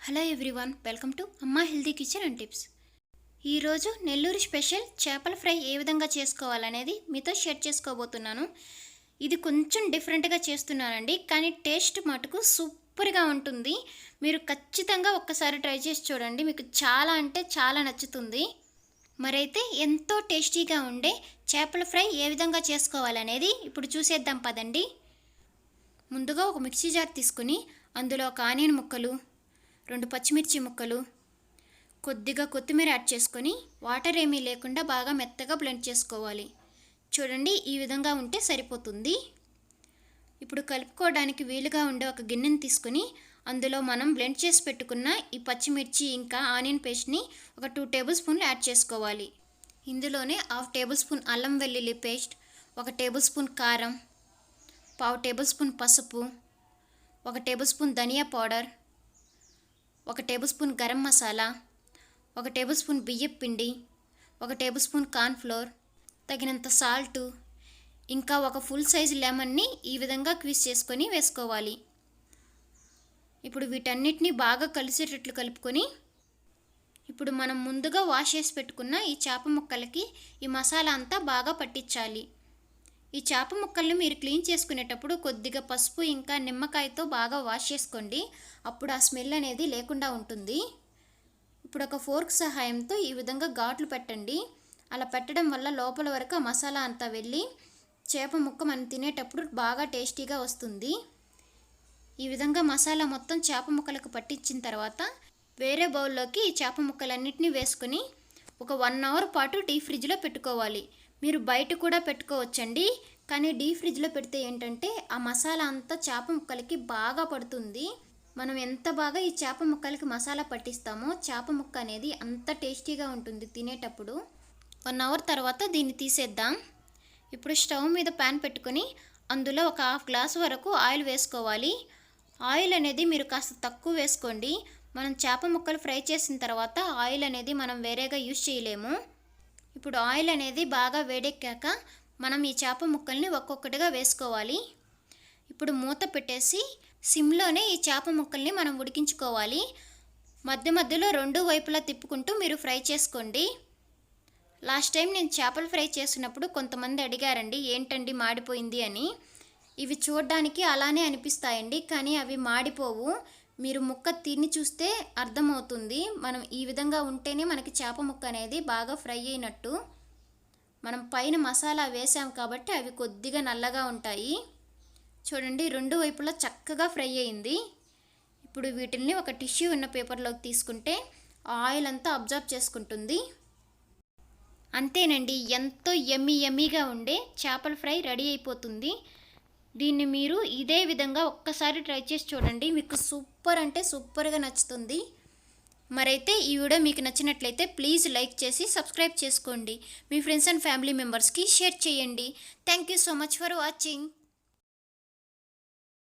Hello everyone, welcome to అమ్మా healthy kitchen and tips. ఈరోజు Nellore special చేపల ఫ్రై ఏ విధంగా చేసుకోవాలనేది మీతో షేర్ చేసుకోబోతున్నాను. ఇది కొంచెం డిఫరెంట్గా చేస్తున్నానండి, కానీ టేస్ట్ మటుకు సూపర్గా ఉంటుంది. మీరు ఖచ్చితంగా ఒక్కసారి ట్రై చేసి చూడండి, మీకు చాలా అంటే చాలా నచ్చుతుంది. మరైతే ఎంతో టేస్టీగా ఉండే చేపల ఫ్రై ఏ విధంగా చేసుకోవాలనేది ఇప్పుడు చూసేద్దాం పదండి. ముందుగా ఒక మిక్సీ జార్ తీసుకుని అందులో ఒక ఆనియన్ ముక్కలు, 2 పచ్చిమిర్చి ముక్కలు, కొద్దిగా కొత్తిమీర యాడ్ చేసుకొని వాటర్ ఏమీ లేకుండా బాగా మెత్తగా బ్లెండ్ చేసుకోవాలి. చూడండి, ఈ విధంగా ఉంటే సరిపోతుంది. ఇప్పుడు కలుపుకోవడానికి వీలుగా ఉండే ఒక గిన్నెని తీసుకొని అందులో మనం బ్లెండ్ చేసి పెట్టుకున్న ఈ పచ్చిమిర్చి ఇంకా ఆనియన్ పేస్ట్ని ఒక 2 టేబుల్ స్పూన్లు యాడ్ చేసుకోవాలి. ఇందులోనే 1/2 టేబుల్ స్పూన్ అల్లం వెల్లుల్లి పేస్ట్, 1 టేబుల్ స్పూన్ కారం, 1/2 టేబుల్ స్పూన్ పసుపు, 1 టేబుల్ స్పూన్ ధనియా powder, 1 table spoon garam masala, 1 table spoon బియ్యపు పిండి, 1 టేబుల్ స్పూన్ కార్న్ఫ్లోర్, తగినంత సాల్టు, ఇంకా ఒక ఫుల్ సైజ్ లెమన్ని ఈ విధంగా క్విజ్ చేసుకొని వేసుకోవాలి. ఇప్పుడు వీటన్నిటిని బాగా కలిసేటట్లు కలుపుకొని ఇప్పుడు మనం ముందుగా వాష్ చేసి పెట్టుకున్న ఈ చేప ముక్కలకి ఈ మసాలా అంతా బాగా పట్టించాలి. ఈ చేప ముక్కల్ని మీరు క్లీన్ చేసుకునేటప్పుడు కొద్దిగా పసుపు ఇంకా నిమ్మకాయతో బాగా వాష్ చేసుకోండి, అప్పుడు ఆ స్మెల్ అనేది లేకుండా ఉంటుంది. ఇప్పుడు ఒక ఫోర్క్ సహాయంతో ఈ విధంగా ఘాట్లు పెట్టండి. అలా పెట్టడం వల్ల లోపల వరకు ఆ మసాలా అంతా వెళ్ళి చేప ముక్క మనం తినేటప్పుడు బాగా టేస్టీగా వస్తుంది. ఈ విధంగా మసాలా మొత్తం చేప ముక్కలకు పట్టించిన తర్వాత వేరే బౌల్లోకి ఈ చేప ముక్కలన్నిటినీ వేసుకొని ఒక 1 అవర్ పాటు డీప్ ఫ్రిడ్జ్లో పెట్టుకోవాలి. మీరు బయట కూడా పెట్టుకోవచ్చండి, కానీ డీప్ ఫ్రిడ్జ్లో పెడితే ఏంటంటే ఆ మసాలా అంతా చేప ముక్కలకి బాగా పడుతుంది. మనం ఎంత బాగా ఈ చేప ముక్కలకి మసాలా పట్టిస్తామో చేప ముక్క అనేది అంత టేస్టీగా ఉంటుంది తినేటప్పుడు. 1 అవర్ తర్వాత దీన్ని తీసేద్దాం. ఇప్పుడు స్టవ్ మీద ప్యాన్ పెట్టుకొని అందులో ఒక 1/2 గ్లాస్ వరకు ఆయిల్ వేసుకోవాలి. ఆయిల్ అనేది మీరు కాస్త తక్కువ వేసుకోండి. మనం చేప ముక్కలు ఫ్రై చేసిన తర్వాత ఆయిల్ అనేది మనం వేరేగా యూజ్ చేయలేము. ఇప్పుడు ఆయిల్ అనేది బాగా వేడెక్కాక మనం ఈ చేప ముక్కల్ని ఒక్కొక్కటిగా వేసుకోవాలి. ఇప్పుడు మూత పెట్టేసి సిమ్లోనే ఈ చేప ముక్కల్ని మనం ఉడికించుకోవాలి. మధ్య మధ్యలో 2 వైపులా తిప్పుకుంటూ మీరు ఫ్రై చేసుకోండి. లాస్ట్ టైం నేను చేపలు ఫ్రై చేసినప్పుడు కొంతమంది అడిగారండి, ఏంటండి మాడిపోయింది అని. ఇవి చూడడానికి అలానే అనిపిస్తాయండి, కానీ అవి మాడిపోవు. మీరు ముక్క తిని చూస్తే అర్థమవుతుంది. మనం ఈ విధంగా ఉంటేనే మనకి చేప ముక్క అనేది బాగా ఫ్రై అయినట్టు. మనం పైన మసాలా వేసాం కాబట్టి అవి కొద్దిగా నల్లగా ఉంటాయి. చూడండి, 2 వైపులా చక్కగా ఫ్రై అయింది. ఇప్పుడు వీటిల్ని ఒక టిష్యూ ఉన్న పేపర్లోకి తీసుకుంటే ఆయిల్ అంతా అబ్జర్వ్ చేసుకుంటుంది. అంతేనండి, ఎంతో యమ్మీగా ఉండే చేపల ఫ్రై రెడీ అయిపోతుంది. దీన్ని మీరు ఇదే విధంగా ఒక్కసారి ట్రై చేసి చూడండి, మీకు సూపర్ అంటే సూపర్గా నచ్చుతుంది. మరైతే ఈ వీడియో మీకు నచ్చినట్లయితే ప్లీజ్ లైక్ చేసి సబ్స్క్రైబ్ చేసుకోండి. మీ ఫ్రెండ్స్ అండ్ ఫ్యామిలీ మెంబర్స్కి షేర్ చేయండి. Thank you so much for watching.